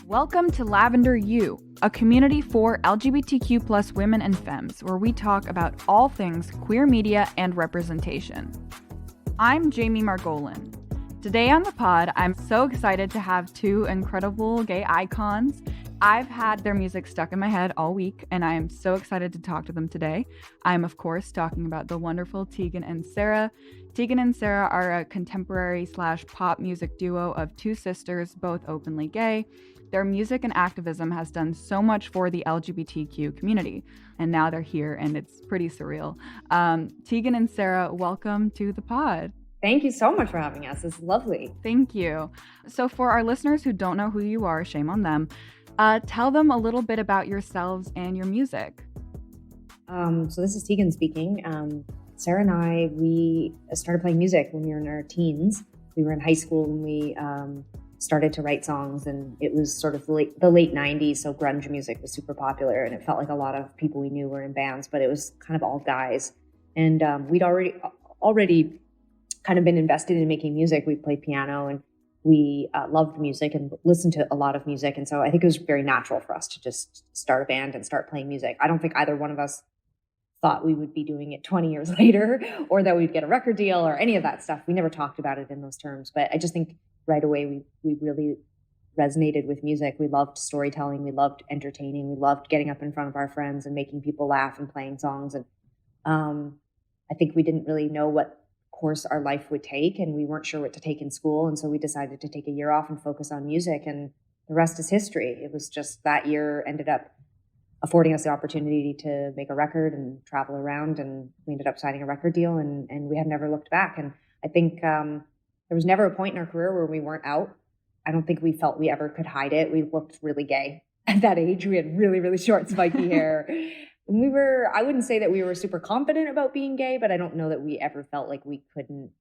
Welcome to Lavender You, a community for LGBTQ plus women and femmes, where we talk about all things queer media and representation. I'm Jamie Margolin. Today on the pod, I'm so excited to have two incredible gay icons. I've had their music stuck in my head all week, and I am so excited to talk to them today. I'm, of course, talking about the wonderful Tegan and Sara. Tegan and Sara are a contemporary/pop music duo of two sisters, both openly gay. Their music and activism has done so much for the LGBTQ community, and now they're here, and it's pretty surreal. Tegan and Sara, welcome to the pod. Thank you so much for having us. It's lovely. Thank you. So for our listeners who don't know who you are, shame on them, tell them a little bit about yourselves and your music. So this is Tegan speaking. Sara and I, we started playing music when we were in our teens. We were in high school when we started to write songs, and it was sort of the late 90s, so grunge music was super popular, and it felt like a lot of people we knew were in bands, but it was kind of all guys. And we'd already kind of been invested in making music. We played piano, and we loved music and listened to a lot of music, and so I think it was very natural for us to just start a band and start playing music. I don't think either one of us thought we would be doing it 20 years later, or that we'd get a record deal or any of that stuff. We never talked about it in those terms, but I just think right away we really resonated with music. We loved storytelling, we loved entertaining, we loved getting up in front of our friends and making people laugh and playing songs. And I think we didn't really know what course our life would take, and we weren't sure what to take in school, and so we decided to take a year off and focus on music, and the rest is history. It was just that year ended up affording us the opportunity to make a record and travel around, and we ended up signing a record deal, and we have never looked back. And I think there was never a point in our career where we weren't out. I don't think we felt we ever could hide it. We looked really gay at that age. We had really, really short, spiky hair. I wouldn't say that we were super confident about being gay, but I don't know that we ever felt like we couldn't,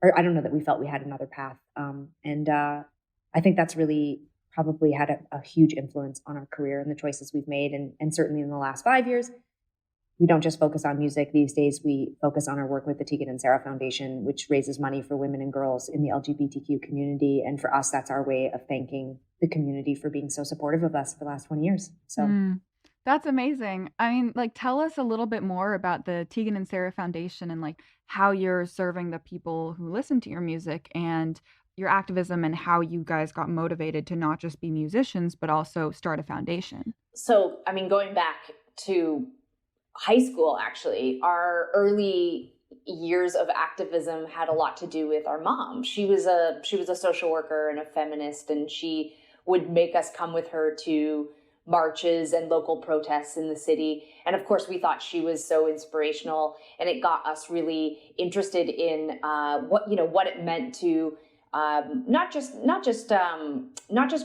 or I don't know that we felt we had another path. I think that's really probably had a huge influence on our career and the choices we've made. And certainly in the last 5 years, we don't just focus on music. These days, we focus on our work with the Tegan Sara Foundation, which raises money for women and girls in the LGBTQ community. And for us, that's our way of thanking the community for being so supportive of us for the last 20 years. So That's amazing. I mean, tell us a little bit more about the Tegan Sara Foundation and how you're serving the people who listen to your music and your activism, and how you guys got motivated to not just be musicians, but also start a foundation. So, I mean, going back to high school, actually, our early years of activism had a lot to do with our mom. She was a social worker and a feminist, and she would make us come with her to marches and local protests in the city. And of course, we thought she was so inspirational, and it got us really interested in what it meant to not just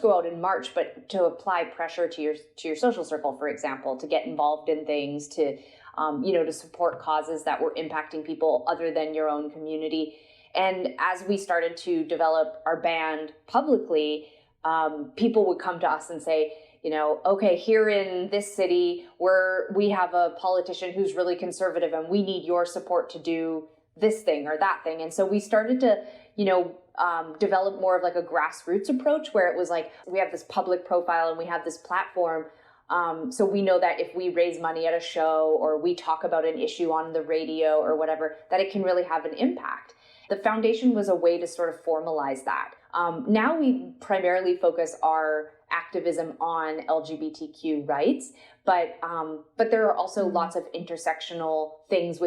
go out and march, but to apply pressure to your social circle, for example, to get involved in things, to support causes that were impacting people other than your own community. And as we started to develop our band publicly, people would come to us and say, okay, here in this city, we have a politician who's really conservative, and we need your support to do this thing or that thing. And so we started to, develop more of a grassroots approach, where it was we have this public profile and we have this platform. So we know that if we raise money at a show, or we talk about an issue on the radio or whatever, that it can really have an impact. The foundation was a way to sort of formalize that. Now we primarily focus our activism on LGBTQ rights, but there are also lots of intersectional things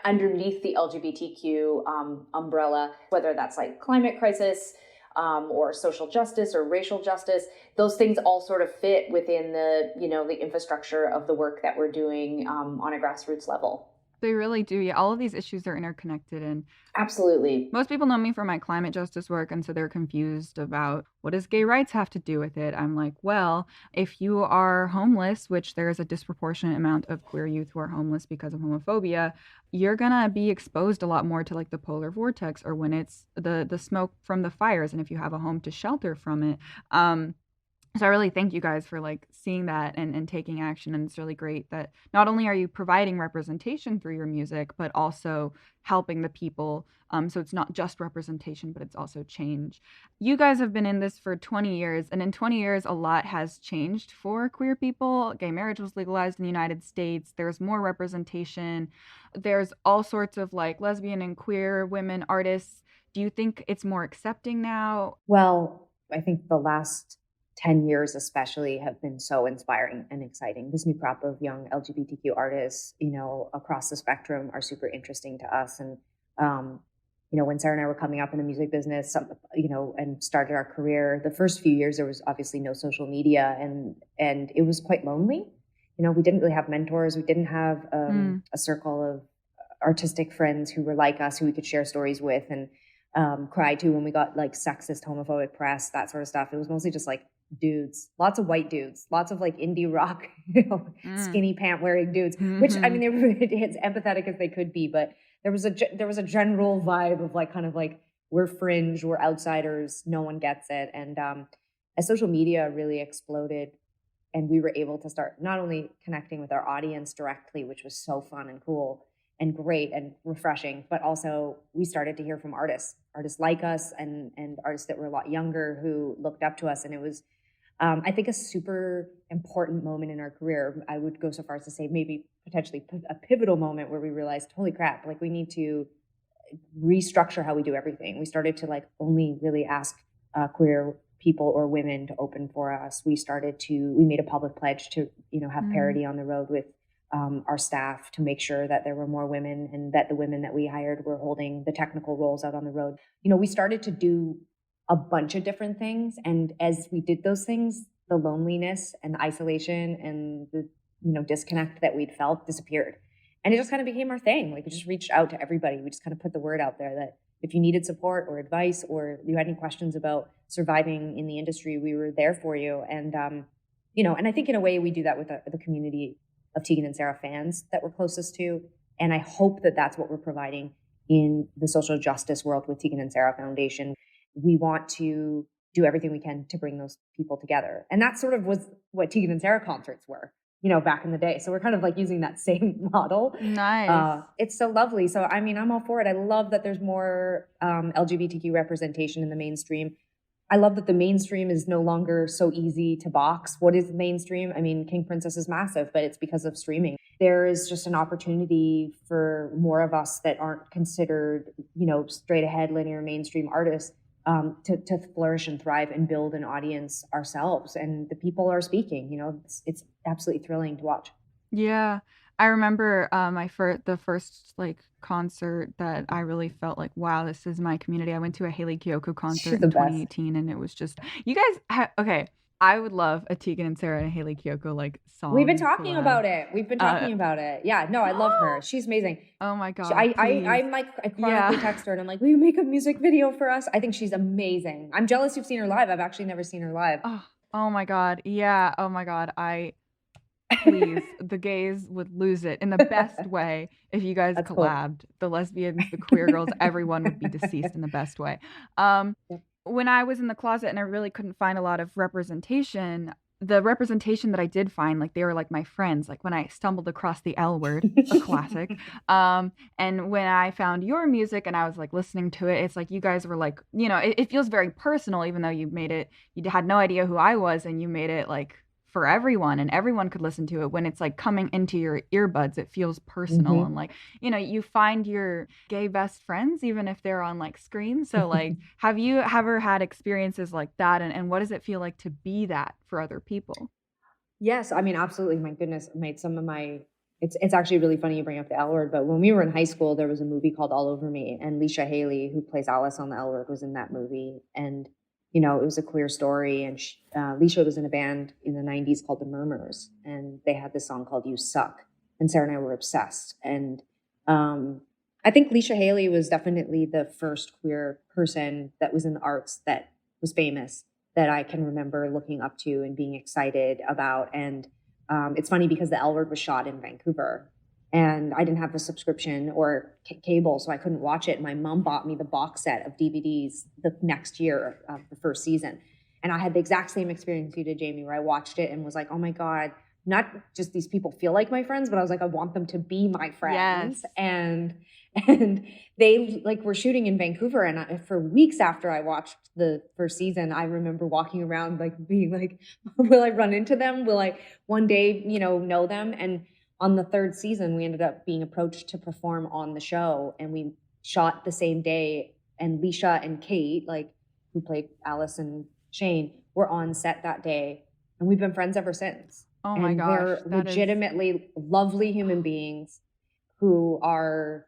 underneath the LGBTQ umbrella, whether that's climate crisis or social justice or racial justice. Those things all sort of fit within the infrastructure of the work that we're doing on a grassroots level. They really do. Yeah, all of these issues are interconnected, and absolutely. Most people know me for my climate justice work, and so they're confused about what does gay rights have to do with it. I'm like, well, if you are homeless, which there is a disproportionate amount of queer youth who are homeless because of homophobia, you're gonna be exposed a lot more to the polar vortex, or when it's the smoke from the fires, and if you have a home to shelter from it. So I really thank you guys for like seeing that and taking action. And it's really great that not only are you providing representation through your music, but also helping the people. So it's not just representation, but it's also change. You guys have been in this for 20 years, and in 20 years, a lot has changed for queer people. Gay marriage was legalized in the United States. There's more representation. There's all sorts of like lesbian and queer women artists. Do you think it's more accepting now? Well, I think the last 10 years especially have been so inspiring and exciting. This new crop of young LGBTQ artists, across the spectrum are super interesting to us. And, when Sarah and I were coming up in the music business, and started our career, the first few years, there was obviously no social media and it was quite lonely. We didn't really have mentors. We didn't have a circle of artistic friends who were like us, who we could share stories with and cry to when we got like sexist, homophobic press, that sort of stuff. It was mostly just like dudes, lots of white dudes, lots of like indie rock, skinny pant wearing dudes, which I mean, they were as empathetic as they could be, but there was a general vibe of like, kind of like, we're fringe, we're outsiders, no one gets it. And as social media really exploded and we were able to start not only connecting with our audience directly, which was so fun and cool and great and refreshing, but also we started to hear from artists like us and artists that were a lot younger who looked up to us. And it was, I think, a super important moment in our career. I would go so far as to say maybe potentially a pivotal moment where we realized, holy crap, like we need to restructure how we do everything. We started to like only really ask queer people or women to open for us. We made a public pledge to, have parity on the road with our staff to make sure that there were more women and that the women that we hired were holding the technical roles out on the road. We started to do a bunch of different things. And as we did those things, the loneliness and the isolation and the, disconnect that we'd felt disappeared. And it just kind of became our thing. Like we just reached out to everybody. We just kind of put the word out there that if you needed support or advice or you had any questions about surviving in the industry, we were there for you. And, and I think in a way we do that with the community of Tegan and Sara fans that we're closest to. And I hope that that's what we're providing in the social justice world with Tegan and Sara Foundation. We want to do everything we can to bring those people together. And that sort of was what Tegan and Sara concerts were, back in the day. So we're kind of like using that same model. Nice. It's so lovely. So, I mean, I'm all for it. I love that there's more LGBTQ representation in the mainstream. I love that the mainstream is no longer so easy to box. What is mainstream? I mean, King Princess is massive, but it's because of streaming. There is just an opportunity for more of us that aren't considered, straight ahead linear mainstream artists to flourish and thrive and build an audience ourselves. And the people are speaking, it's absolutely thrilling to watch. Yeah. I remember the first like concert that I really felt like, wow, this is my community. I went to a Hayley Kiyoko concert in 2018 and it was just, you guys, okay, I would love a Tegan and Sara and Hayley Kiyoko like song. We've been talking about it. Yeah, no, I love her. She's amazing. Oh my God. I chronically text her and I'm like, will you make a music video for us? I think she's amazing. I'm jealous you've seen her live. I've actually never seen her live. Oh my God. Yeah. Oh my God. Please, the gays would lose it in the best way if you guys collabed. Cool. The lesbians, the queer girls, everyone would be deceased in the best way. When I was in the closet and I really couldn't find a lot of representation, the representation that I did find, like they were like my friends, like when I stumbled across the L Word, a classic. And when I found your music and I was like listening to it, it's like you guys were like, it feels very personal, even though you had no idea who I was and you made it like for everyone and everyone could listen to it. When it's like coming into your earbuds, it feels personal. And like, you find your gay best friends, even if they're on like screen. So like, have you ever had experiences like that? And what does it feel like to be that for other people? Yes. I mean, absolutely. My goodness, I made some of my, it's actually really funny you bring up the L Word, but when we were in high school, there was a movie called All Over Me and Leisha Haley, who plays Alice on the L Word, was in that movie. And it was a queer story. And Leisha was in a band in the 90s called the Murmurs. And they had this song called You Suck. And Sarah and I were obsessed. And I think Leisha Haley was definitely the first queer person that was in the arts that was famous that I can remember looking up to and being excited about. And it's funny because the L Word was shot in Vancouver. And I didn't have a subscription or cable, so I couldn't watch it. My mom bought me the box set of DVDs the next year of the first season. And I had the exact same experience you did, Jamie, where I watched it and was like, oh my God, not just these people feel like my friends, but I was like, I want them to be my friends. Yes. And they like were shooting in Vancouver. And for weeks after I watched the first season, I remember walking around like being like, will I run into them? Will I one day, know them? And on the third season, we ended up being approached to perform on the show, and we shot the same day. And Leisha and Kate, like who played Alice and Shane, were on set that day. And we've been friends ever since. Oh my gosh. They're legitimately lovely human beings who are,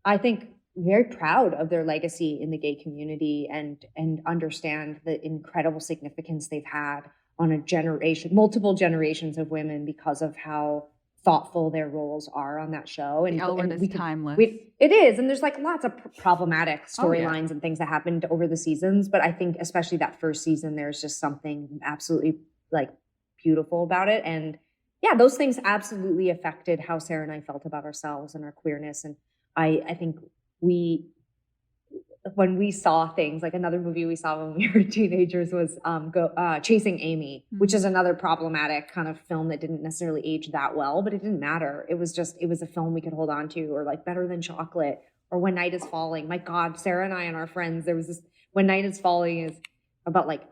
I think, very proud of their legacy in the gay community and understand the incredible significance they've had on a generation, multiple generations of women because of how thoughtful their roles are on that show. And the L word is timeless. It is. And there's like lots of problematic storylines and things that happened over the seasons. But I think especially that first season, there's just something absolutely like beautiful about it. And yeah, those things absolutely affected how Sarah and I felt about ourselves and our queerness. And I think when we saw things, like another movie we saw when we were teenagers was Chasing Amy, which is another problematic kind of film that didn't necessarily age that well, but it didn't matter. It was a film we could hold on to, or like Better Than Chocolate, or When Night Is Falling. My God, Sarah and I and our friends, there was this, When Night Is Falling is about like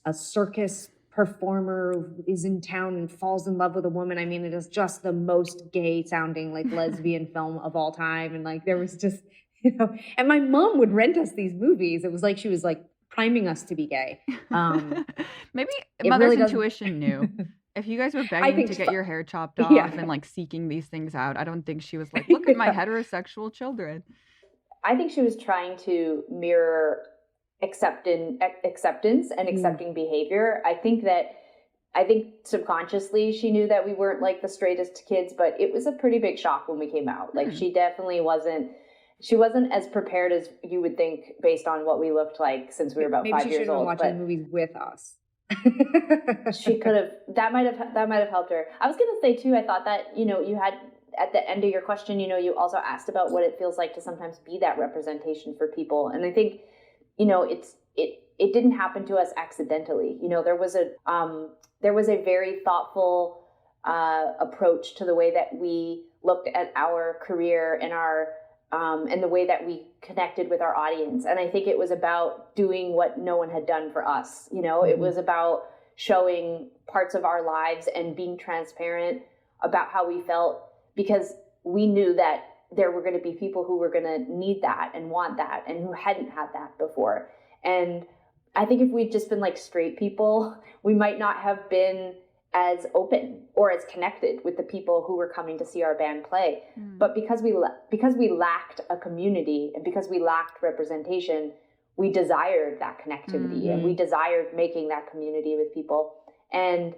a circus performer who is in town and falls in love with a woman. I mean, it is just the most gay sounding like lesbian film of all time. And like, there was just, and my mom would rent us these movies. It was like, she was like priming us to be gay. Maybe mother's really intuition knew. If you guys were begging to get your hair chopped off and like seeking these things out, I don't think she was like, look at my heterosexual children. I think she was trying to mirror acceptance and accepting behavior. I think subconsciously she knew that we weren't like the straightest kids, but it was a pretty big shock when we came out. Like she definitely wasn't as prepared as you would think based on what we looked like since we were about 5 years old. Maybe she should have been watching movies with us. She could have. That might have helped her. I was gonna say too, I thought that, you had at the end of your question, you also asked about what it feels like to sometimes be that representation for people. And I think, it didn't happen to us accidentally. There was a very thoughtful approach to the way that we looked at our career and our and the way that we connected with our audience. And I think it was about doing what no one had done for us. It was about showing parts of our lives and being transparent about how we felt, because we knew that there were going to be people who were going to need that and want that and who hadn't had that before. And I think if we'd just been like straight people, we might not have been as open or as connected with the people who were coming to see our band play. But because we lacked a community and because we lacked representation, we desired that connectivity and we desired making that community with people. And,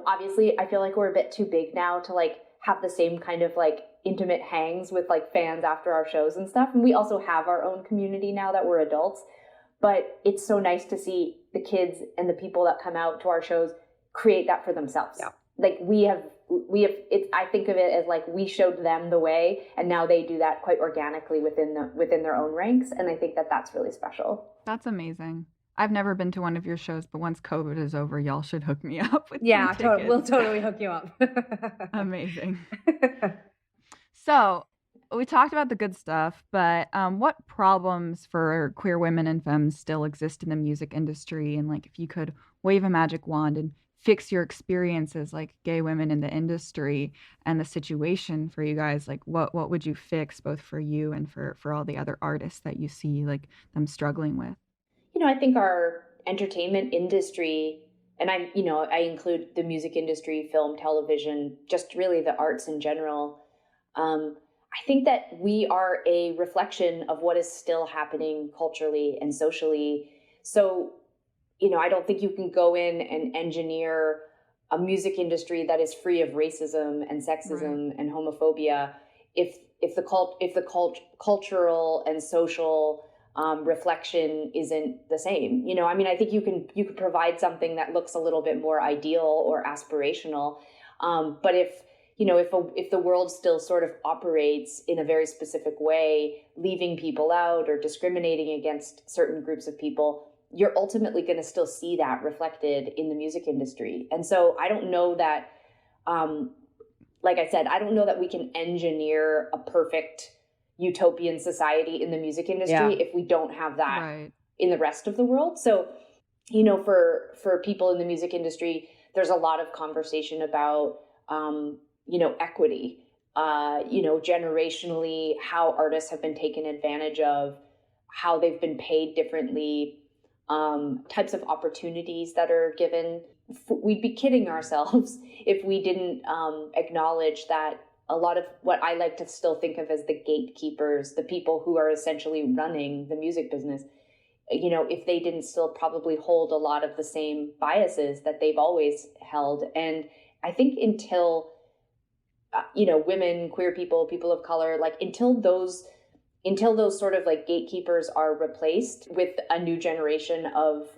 obviously I feel like we're a bit too big now to like have the same kind of like intimate hangs with like fans after our shows and stuff. And we also have our own community now that we're adults, but it's so nice to see the kids and the people that come out to our shows create that for themselves. Yeah. Like we have it. I think of it as like we showed them the way, and now they do that quite organically within their own ranks. And I think that that's really special. That's amazing. I've never been to one of your shows, but once COVID is over, y'all should hook me up with some tickets. We'll totally hook you up. Amazing. So we talked about the good stuff, but what problems for queer women and femmes still exist in the music industry? And like, if you could wave a magic wand and fix your experiences like gay women in the industry and the situation for you guys, like what would you fix, both for you and for all the other artists that you see like them struggling with? I think our entertainment industry, and I include the music industry, film, television, just really the arts in general. I think that we are a reflection of what is still happening culturally and socially. So, I don't think you can go in and engineer a music industry that is free of racism and sexism and homophobia if the cultural and social reflection isn't the same. I think you could provide something that looks a little bit more ideal or aspirational, but if the world still sort of operates in a very specific way, leaving people out or discriminating against certain groups of people, you're ultimately going to still see that reflected in the music industry. And so I don't know that, like I said, I don't know that we can engineer a perfect utopian society in the music industry if we don't have that in the rest of the world. So, you know, for people in the music industry, there's a lot of conversation about, you know, equity, you know, generationally, how artists have been taken advantage of, how they've been paid differently, types of opportunities that are given. We'd be kidding ourselves if we didn't acknowledge that a lot of what I like to still think of as the gatekeepers, the people who are essentially running the music business, you know, if they didn't still probably hold a lot of the same biases that they've always held. And I think until, you know, women, queer people, people of color, like until those sort of like gatekeepers are replaced with a new generation of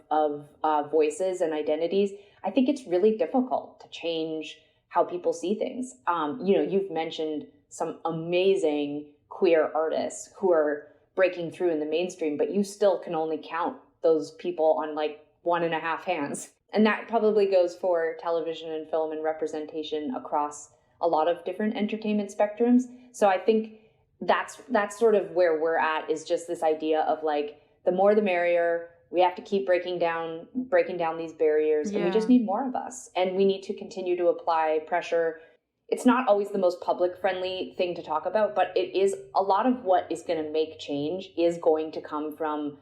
voices and identities, I think it's really difficult to change how people see things. You know, you've mentioned some amazing queer artists who are breaking through in the mainstream, but you still can only count those people on like 1.5 hands. And that probably goes for television and film and representation across a lot of different entertainment spectrums. So I think that's sort of where we're at, is just this idea of like, the more the merrier. We have to keep breaking down these barriers, and we just need more of us. And we need to continue to apply pressure. It's not always the most public friendly thing to talk about, but it is a lot of what is going to make change is going to come from,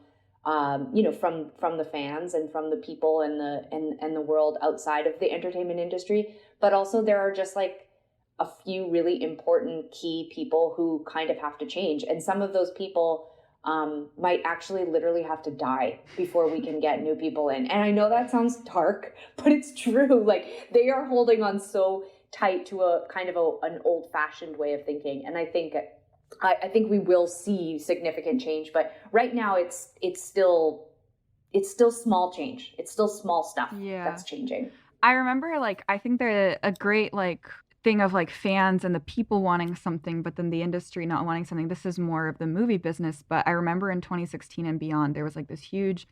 you know, from the fans and from the people and the world outside of the entertainment industry. But also there are just like a few really important key people who kind of have to change. And some of those people might actually literally have to die before we can get new people in. And I know that sounds dark, but it's true. Like, they are holding on so tight to a kind of an old-fashioned way of thinking. And I think we will see significant change, but right now it's still small change. It's still small stuff that's changing. I remember, like, I think they're a great, like, thing of like fans and the people wanting something, but then the industry not wanting something. This is more of the movie business, but I remember in 2016 and beyond, there was like this huge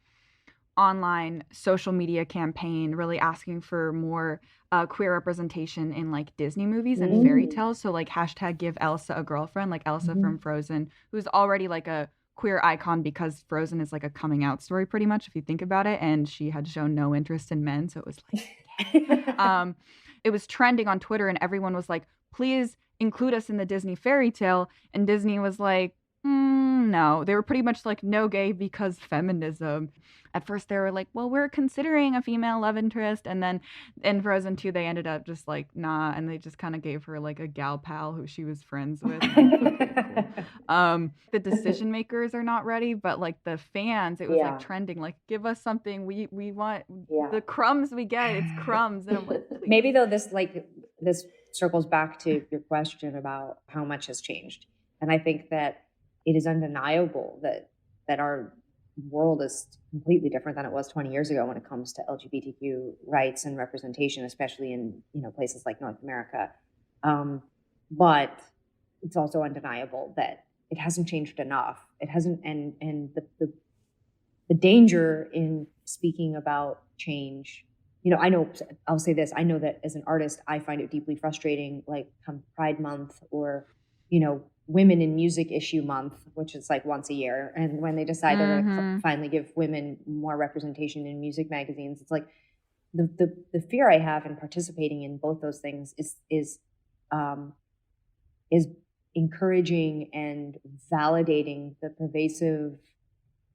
online social media campaign really asking for more queer representation in like Disney movies and fairy tales. So like hashtag give Elsa a girlfriend, like Elsa from Frozen, who's already like a queer icon because Frozen is like a coming out story pretty much if you think about it, and she had shown no interest in men, so it was like it was trending on Twitter and everyone was like, please include us in the Disney fairy tale. And Disney was like, no. They were pretty much like, no gay because feminism. At first they were like, well, we're considering a female love interest. And then in Frozen 2, they ended up just like, nah. And they just kind of gave her like a gal pal who she was friends with. Cool. The decision makers are not ready, but like the fans, it was like trending, like, give us something. We want the crumbs we get. It's crumbs. And I'm like, please. Maybe though, this circles back to your question about how much has changed. And I think that it is undeniable that our world is completely different than it was 20 years ago when it comes to LGBTQ rights and representation, especially in, you know, places like North America. But it's also undeniable that it hasn't changed enough. It hasn't, and the danger in speaking about change, you know, I'll say this, I know that as an artist, I find it deeply frustrating, like come Pride Month or, you know, Women in Music Issue Month, which is like once a year. And when they decide they're going to finally give women more representation in music magazines, it's like the fear I have in participating in both those things is encouraging and validating the pervasive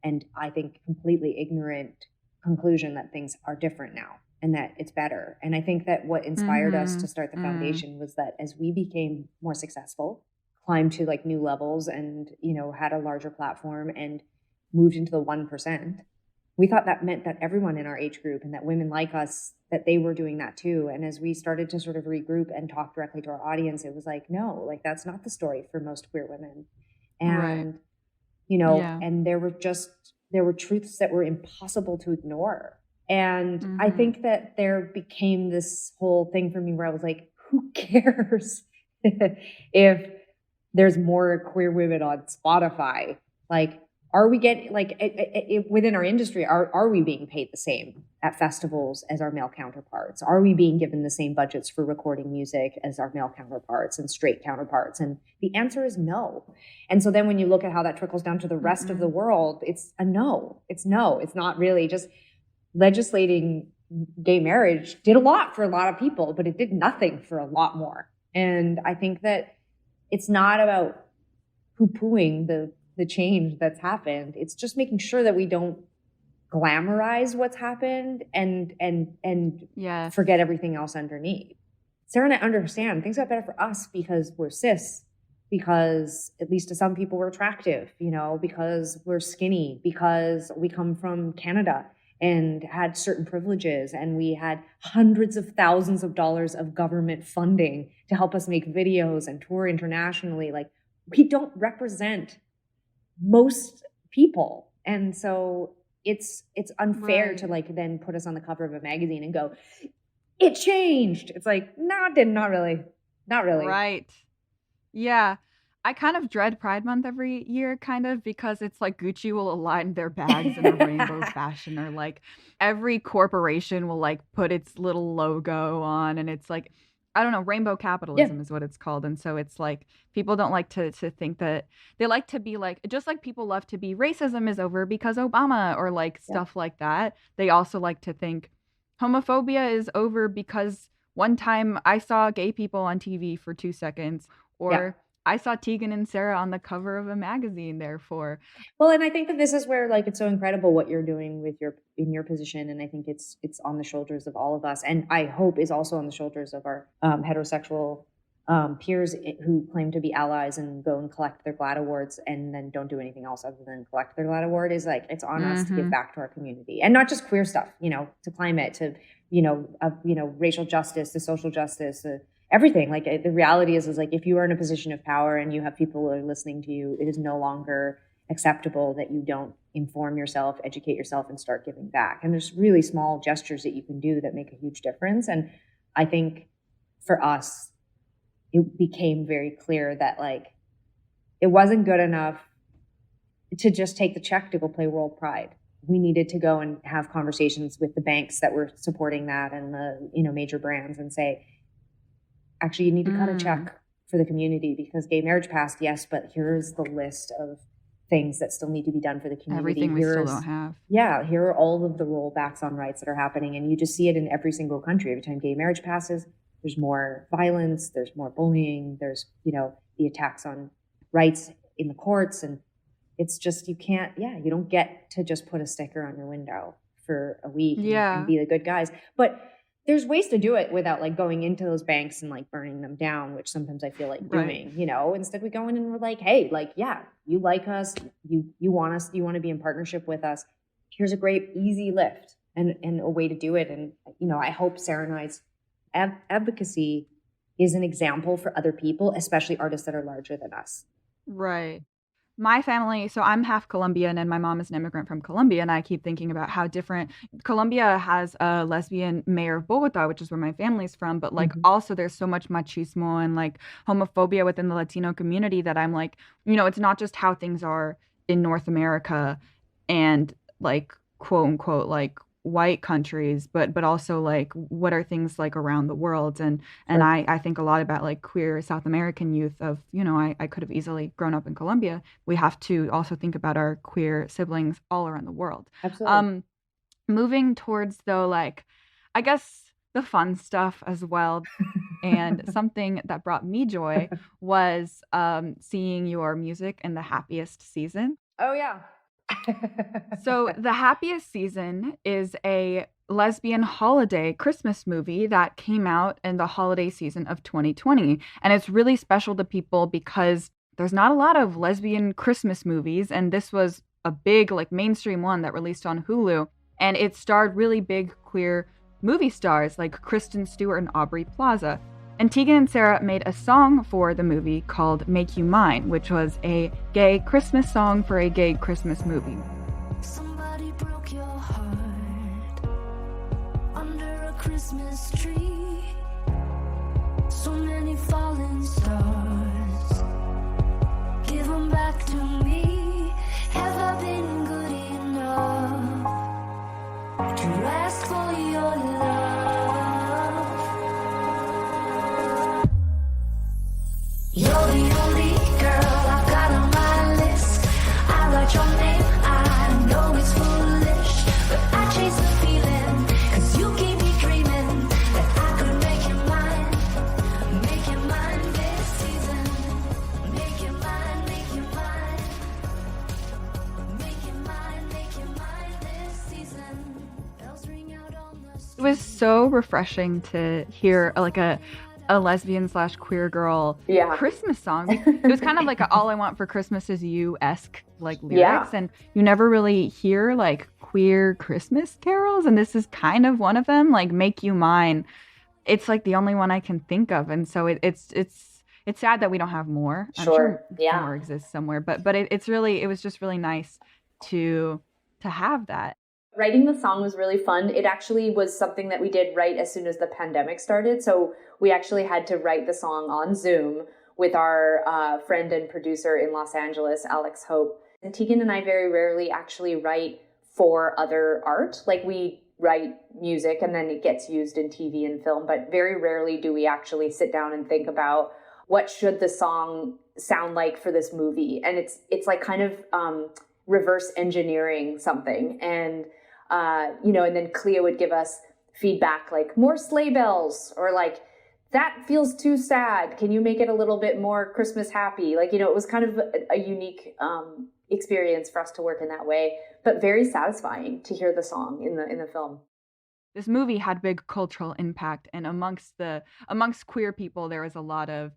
and I think completely ignorant conclusion that things are different now and that it's better. And I think that what inspired us to start the foundation was that as we became more successful, climbed to like new levels and, you know, had a larger platform and moved into the 1%, we thought that meant that everyone in our age group and that women like us, that they were doing that too. And as we started to sort of regroup and talk directly to our audience, it was like, no, like that's not the story for most queer women. And, you know, and there were truths that were impossible to ignore. And I think that there became this whole thing for me where I was like, who cares if there's more queer women on Spotify? Like, Are we getting, like, within our industry, are we being paid the same at festivals as our male counterparts? Are we being given the same budgets for recording music as our male counterparts and straight counterparts? And the answer is no. And so then when you look at how that trickles down to the rest of the world, it's a no. It's no. It's not really. Just legislating gay marriage did a lot for a lot of people, but it did nothing for a lot more. And I think that it's not about poo-pooing the change that's happened. It's just making sure that we don't glamorize what's happened and forget everything else underneath. Sarah and I understand things got better for us because we're cis, because at least to some people we're attractive, because we're skinny, because we come from Canada and had certain privileges, and we had hundreds of thousands of dollars of government funding to help us make videos and tour internationally. Like, we don't represent most people. And so it's unfair to like then put us on the cover of a magazine and go, it changed. It's like, no, it didn't. Not really. Right. Yeah. I kind of dread Pride Month every year, kind of, because it's like Gucci will align their bags in a rainbow fashion, or like every corporation will like put its little logo on, and it's like, I don't know, rainbow capitalism is what it's called. And so it's like, people don't like to think that, they like to be like, just like people love to be racism is over because Obama, or like stuff like that. They also like to think homophobia is over because one time I saw gay people on TV for 2 seconds, or I saw Tegan and Sara on the cover of a magazine, therefore. Well, and I think that this is where like it's so incredible what you're doing in your position, and I think it's on the shoulders of all of us, and I hope is also on the shoulders of our heterosexual peers who claim to be allies and go and collect their GLAAD awards and then don't do anything else other than collect their GLAAD award. Is like, it's on us to give back to our community, and not just queer stuff, to climate, to racial justice, to social justice, everything. Like, the reality is like, if you are in a position of power and you have people who are listening to you, it is no longer acceptable that you don't inform yourself, educate yourself, and start giving back. And there's really small gestures that you can do that make a huge difference. And I think for us, it became very clear that like, it wasn't good enough to just take the check to go play World Pride. We needed to go and have conversations with the banks that were supporting that and the, major brands, and say, actually, you need to cut a check for the community, because gay marriage passed, yes, but here's the list of things that still need to be done for the community. Everything we still don't have. Yeah, here are all of the rollbacks on rights that are happening, and you just see it in every single country. Every time gay marriage passes, there's more violence, there's more bullying, there's, the attacks on rights in the courts, and it's just, you don't get to just put a sticker on your window for a week and be the good guys. But there's ways to do it without like going into those banks and like burning them down, which sometimes I feel like doing, Instead we go in and we're like, hey, like, you like us, you want us, you want to be in partnership with us. Here's a great easy lift and a way to do it. And, I hope Sarah and I's advocacy is an example for other people, especially artists that are larger than us. Right. My family, so I'm half Colombian and my mom is an immigrant from Colombia, and I keep thinking about how different Colombia has a lesbian mayor of Bogota, which is where my family's from, but like also there's so much machismo and like homophobia within the Latino community that I'm like, it's not just how things are in North America and like quote unquote like white countries, but also like what are things like around the world, and I think a lot about like queer South American youth of I could have easily grown up in Colombia. We have to also think about our queer siblings all around the world. Absolutely. Moving towards though, like, I guess the fun stuff as well, and something that brought me joy was seeing your music in the Happiest season. Oh yeah. So the Happiest season is a lesbian holiday Christmas movie that came out in the holiday season of 2020. And it's really special to people because there's not a lot of lesbian Christmas movies. And this was a big like mainstream one that released on Hulu. And it starred really big queer movie stars like Kristen Stewart and Aubrey Plaza. And Tegan and Sara made a song for the movie called Make You Mine, which was a gay Christmas song for a gay Christmas movie. Somebody broke your heart under a Christmas tree. So many fallen stars. Give them back to me. Have I been write your name. I know it's foolish, but I chase the feeling, 'cause you keep me dreaming that I could make you mine. Make you mine this season. Make you mine, make you mine. Make you mine this season. Bells ring out on the street. It was so refreshing to hear like a lesbian / queer girl Christmas song. It was kind of like a All I Want for Christmas Is You-esque like lyrics, and you never really hear like queer Christmas carols, and this is kind of one of them. Like Make You Mine, it's like the only one I can think of, and so it's sad that we don't have more. I'm sure more exists somewhere, but it was just really nice to have that. Writing the song was really fun. It actually was something that we did right as soon as the pandemic started. So we actually had to write the song on Zoom with our friend and producer in Los Angeles, Alex Hope. And Tegan and I very rarely actually write for other art. Like we write music and then it gets used in TV and film, but very rarely do we actually sit down and think about what should the song sound like for this movie. And it's like kind of reverse engineering something. And and then Clea would give us feedback like more sleigh bells, or like that feels too sad. Can you make it a little bit more Christmas happy? Like, it was kind of a unique experience for us to work in that way, but very satisfying to hear the song in the film. This movie had big cultural impact, and amongst queer people, there was a lot of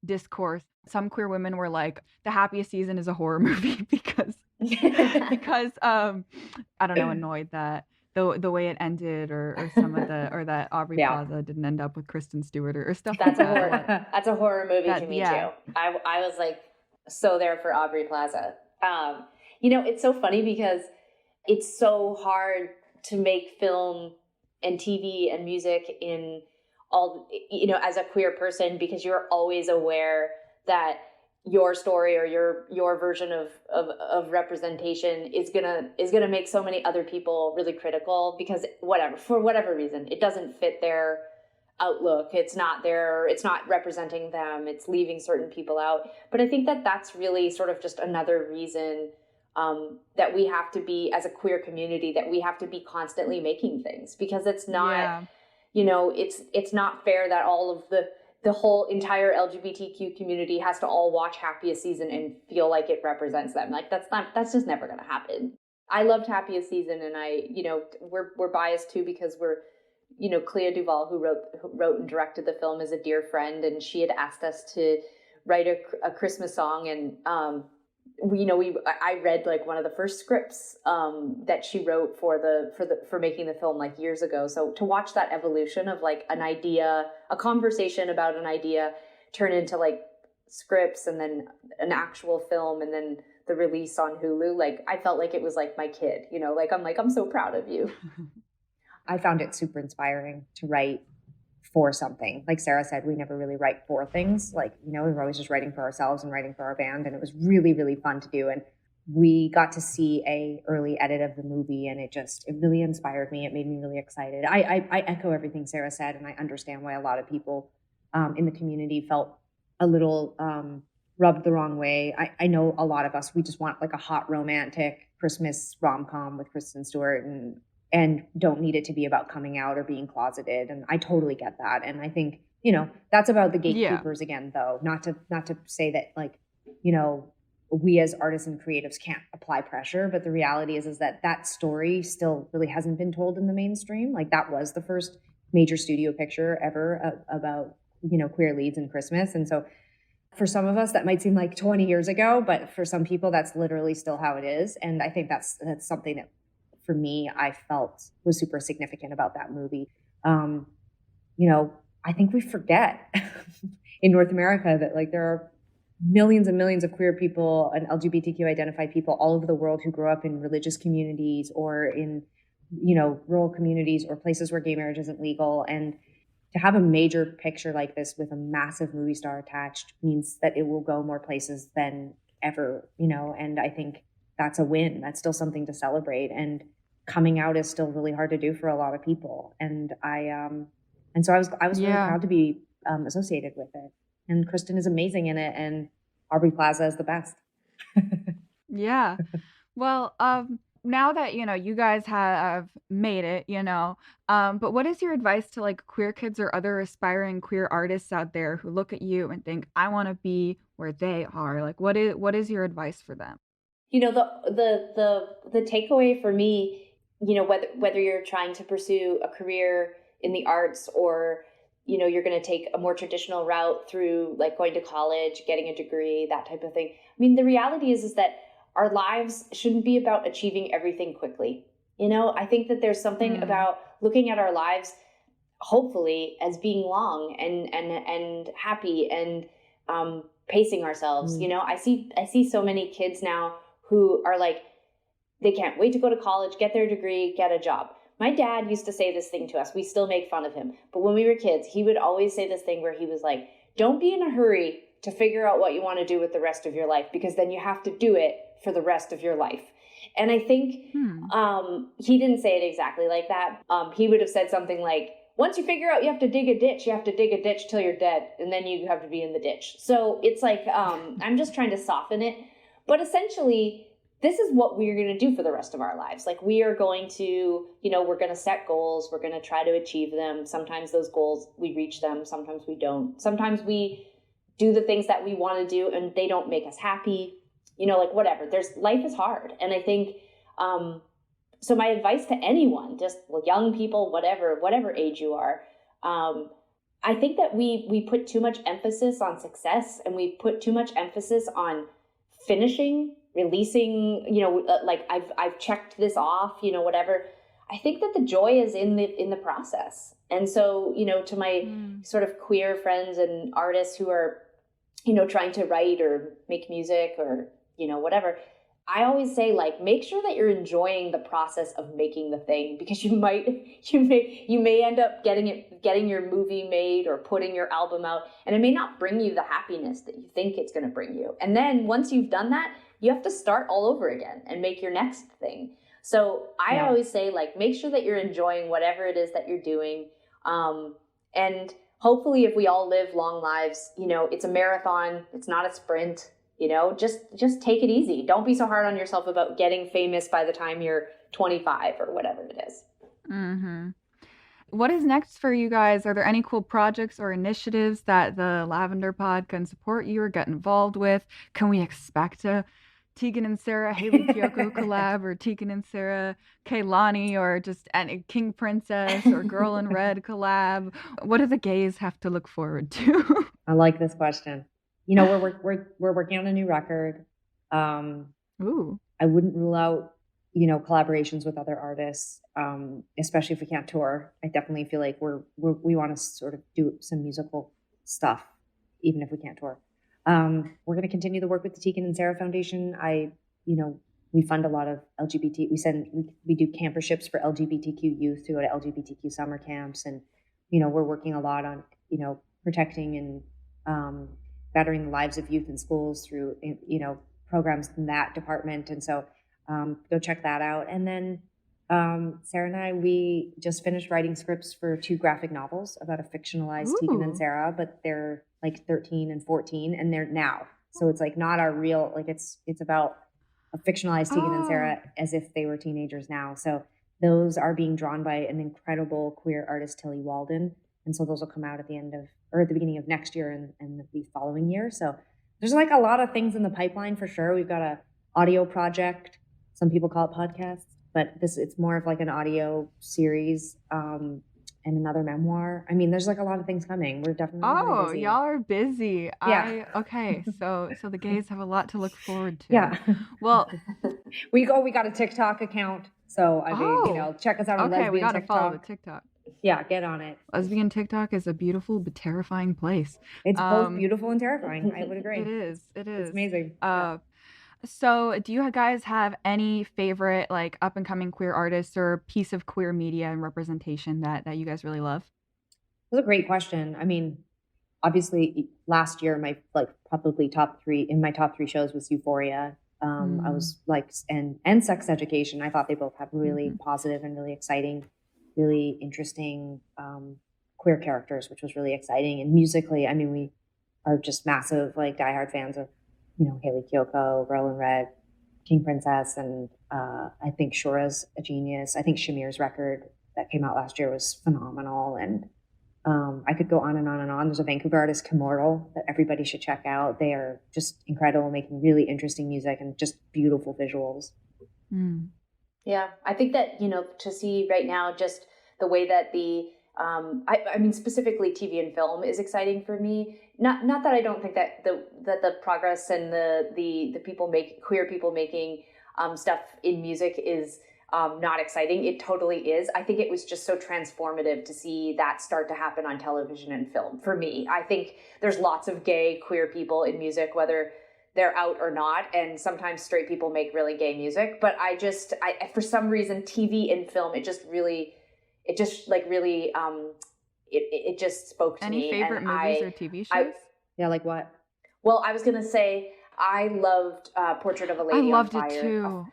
discourse. Some queer women were like, the Happiest season is a horror movie because I don't know, annoyed that the way it ended, or some of or that Aubrey Plaza didn't end up with Kristen Stewart or stuff. That's like that. That's a horror movie to me too. I was like so there for Aubrey Plaza. It's so funny because it's so hard to make film and TV and music in all, as a queer person, because you're always aware that your story or your version of representation is gonna make so many other people really critical, because for whatever reason it doesn't fit their outlook. It's not representing them. It's leaving certain people out. But I think that that's really sort of just another reason that we have to be, as a queer community, that we have to be constantly making things, because it's not, it's not fair that all of the whole entire LGBTQ community has to all watch Happiest season and feel like it represents them. Like that's just never going to happen. I loved Happiest season, and we're biased too, because we're, Clea Duvall, who wrote and directed the film, is a dear friend, and she had asked us to write a Christmas song, and I read like one of the first scripts that she wrote for making the film like years ago. So to watch that evolution of like an idea, a conversation about an idea, turn into like scripts and then an actual film and then the release on Hulu, like I felt like it was like my kid, I'm so proud of you. I found it super inspiring to write for something. Like Sarah said, we never really write for things. Like, we were always just writing for ourselves and writing for our band. And it was really, really fun to do. And we got to see a early edit of the movie, and it really inspired me. It made me really excited. I echo everything Sarah said, and I understand why a lot of people in the community felt a little rubbed the wrong way. I know a lot of us, we just want like a hot romantic Christmas rom-com with Kristen Stewart and don't need it to be about coming out or being closeted. And I totally get that. And I think, that's about the gatekeepers again, though, not to say that like, we as artists and creatives can't apply pressure, but the reality is that story still really hasn't been told in the mainstream. Like that was the first major studio picture ever about, queer leads in Christmas. And so for some of us that might seem like 20 years ago, but for some people that's literally still how it is. And I think that's something that for me, I felt was super significant about that movie. I think we forget in North America that like there are millions and millions of queer people and LGBTQ identified people all over the world who grow up in religious communities or in, rural communities or places where gay marriage isn't legal. And to have a major picture like this with a massive movie star attached means that it will go more places than ever, and I think that's a win. That's still something to celebrate. And coming out is still really hard to do for a lot of people. And so I was really proud to be associated with it. And Kristen is amazing in it, and Aubrey Plaza is the best. Yeah. Well, now that, you guys have made it, but what is your advice to like queer kids or other aspiring queer artists out there who look at you and think, I want to be where they are? Like, what is your advice for them? The takeaway for me, whether you're trying to pursue a career in the arts, or you're going to take a more traditional route through like going to college, getting a degree, that type of thing. I mean, the reality is that our lives shouldn't be about achieving everything quickly. I think that there's something about looking at our lives, hopefully, as being long and happy, and pacing ourselves. I see so many kids now who are like, they can't wait to go to college, get their degree, get a job. My dad used to say this thing to us. We still make fun of him. But when we were kids, he would always say this thing where he was like, don't be in a hurry to figure out what you want to do with the rest of your life, because then you have to do it for the rest of your life. And I think he didn't say it exactly like that. He would have said something like, once you figure out you have to dig a ditch, you have to dig a ditch till you're dead, and then you have to be in the ditch. So it's like, I'm just trying to soften it. But essentially, this is what we're going to do for the rest of our lives. Like, we are going to, we're going to set goals. We're going to try to achieve them. Sometimes those goals, we reach them. Sometimes we don't. Sometimes we do the things that we want to do and they don't make us happy, like whatever. Life is hard. And I think, so my advice to anyone, just young people, whatever age you are, I think that we put too much emphasis on success, and we put too much emphasis on finishing, releasing, like I've checked this off, whatever. I think that the joy is in the process. And so, to my sort of queer friends and artists who are, trying to write or make music or, whatever, I always say, like, make sure that you're enjoying the process of making the thing, because you may end up getting your movie made or putting your album out, and it may not bring you the happiness that you think it's going to bring you. And then once you've done that, you have to start all over again and make your next thing. So I always say, like, make sure that you're enjoying whatever it is that you're doing. And hopefully, if we all live long lives, it's a marathon, it's not a sprint. Just take it easy. Don't be so hard on yourself about getting famous by the time you're 25 or whatever it is. Mm-hmm. What is next for you guys? Are there any cool projects or initiatives that the Lavender Pod can support you or get involved with? Can we expect a Tegan Sara, Hayley Kiyoko collab, or Tegan Sara, Kaylani, or just a King Princess or Girl in Red collab? What do the gays have to look forward to? I like this question. We're working on a new record. Ooh. I wouldn't rule out, collaborations with other artists, especially if we can't tour. I definitely feel like we want to sort of do some musical stuff, even if we can't tour. We're going to continue the work with the Tegan Sara Foundation. We fund a lot of LGBT. We do camperships for LGBTQ youth to go to LGBTQ summer camps, and we're working a lot on protecting and bettering the lives of youth in schools through programs in that department. And so go check that out. And then Sarah and I, we just finished writing scripts for 2 graphic novels about a fictionalized Tegan and Sara, but they're like 13 and 14, and they're now. So it's like not our real, like it's about a fictionalized Tegan and Sara as if they were teenagers now. So those are being drawn by an incredible queer artist, Tilly Walden. And so those will come out at the beginning of next year and the following year. So there's like a lot of things in the pipeline for sure. We've got a audio project. Some people call it podcasts, but it's more of like an audio series and another memoir. I mean, there's like a lot of things coming. We're definitely really busy. Y'all are busy. Yeah. Okay. So the gays have a lot to look forward to. Yeah. Well, we got a TikTok account. So I mean, check us out on Lesbian we gotta TikTok. follow the TikTok. Yeah, get on it. Lesbian TikTok is a beautiful but terrifying place. It's both beautiful and terrifying. I would agree. It is. It's amazing. So do you guys have any favorite like up and coming queer artists or piece of queer media and representation that you guys really love? That's a great question. I mean, obviously last year my probably top 3 shows was Euphoria. I was like, and Sex Education. I thought they both had really positive and really exciting, really interesting queer characters, which was really exciting. And musically, I mean, we are just massive, like diehard fans of, Hayley Kiyoko, Girl in Red, King Princess, and I think Shora's a genius. I think Shamir's record that came out last year was phenomenal, and I could go on and on and on. There's a Vancouver artist, Kimortal, that everybody should check out. They are just incredible, making really interesting music and just beautiful visuals. Mm. Yeah, I think that, to see right now just the way that the, I mean, specifically TV and film is exciting for me. Not that I don't think that the progress and the queer people making stuff in music is not exciting. It totally is. I think it was just so transformative to see that start to happen on television and film for me. I think there's lots of gay queer people in music, whether they're out or not, and sometimes straight people make really gay music. But I for some reason, TV and film, it just spoke to me. Any favorite movies or TV shows? Yeah, like what? Well, I was gonna say I loved Portrait of a Lady on Fire. I loved it too.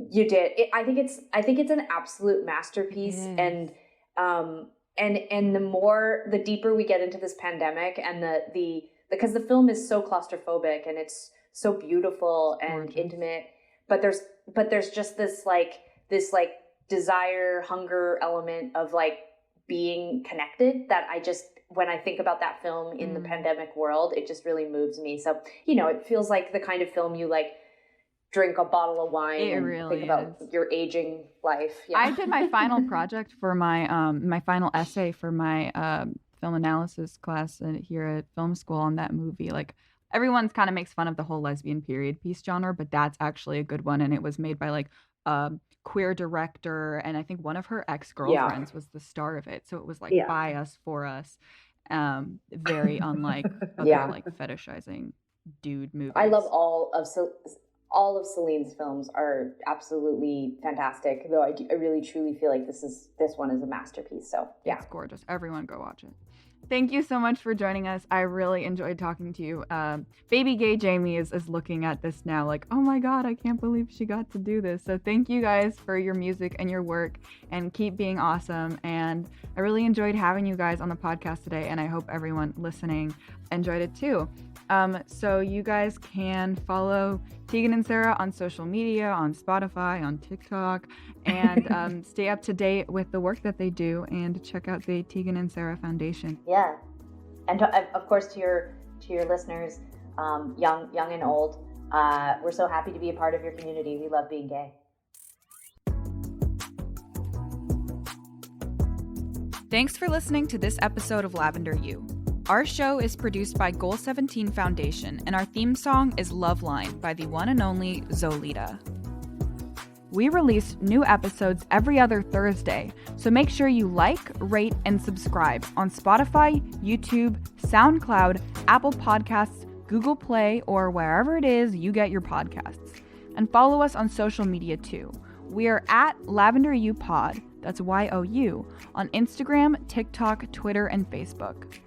You did. I think it's an absolute masterpiece, and the deeper we get into this pandemic, and because the film is so claustrophobic and it's so beautiful and intimate, but there's just this desire, hunger element of like being connected that when I think about that film in the pandemic world, it just really moves me. So, it feels like the kind of film you like drink a bottle of wine and really think about your aging life. Yeah. I did my final project for my my final essay for my film analysis class here at film school on that movie. Like, everyone's kind of makes fun of the whole lesbian period piece genre, but that's actually a good one, and it was made by like a queer director, and I think one of her ex-girlfriends was the star of it, so it was like by us, for us. Very unlike other like fetishizing dude movies. I love all of Celine's films are absolutely fantastic, though I really truly feel like this one is a masterpiece. So yeah, it's gorgeous. Everyone go watch it. Thank you so much for joining us. I really enjoyed talking to you. Baby gay Jamie is looking at this now like, oh my God, I can't believe she got to do this. So thank you guys for your music and your work, and keep being awesome. And I really enjoyed having you guys on the podcast today, and I hope everyone listening enjoyed it too. So you guys can follow Tegan and Sara on social media, on Spotify, on TikTok, and stay up to date with the work that they do, and check out the Tegan and Sara Foundation. Yeah, and of course to your listeners, young and old, we're so happy to be a part of your community. We love being gay. Thanks for listening to this episode of Lavender You. Our show is produced by Goal 17 Foundation, and our theme song is Love Line by the one and only Zolita. We release new episodes every other Thursday, so make sure you like, rate, and subscribe on Spotify, YouTube, SoundCloud, Apple Podcasts, Google Play, or wherever it is you get your podcasts. And follow us on social media too. We are at Lavender You Pod, that's YOU, on Instagram, TikTok, Twitter, and Facebook.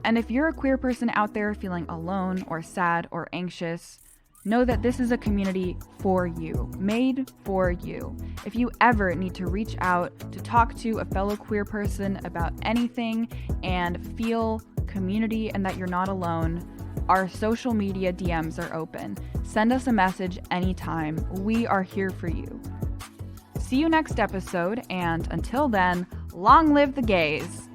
And if you're a queer person out there feeling alone or sad or anxious, know that this is a community for you, made for you. If you ever need to reach out to talk to a fellow queer person about anything and feel community and that you're not alone, our social media DMs are open. Send us a message anytime. We are here for you. See you next episode, and until then, long live the gays!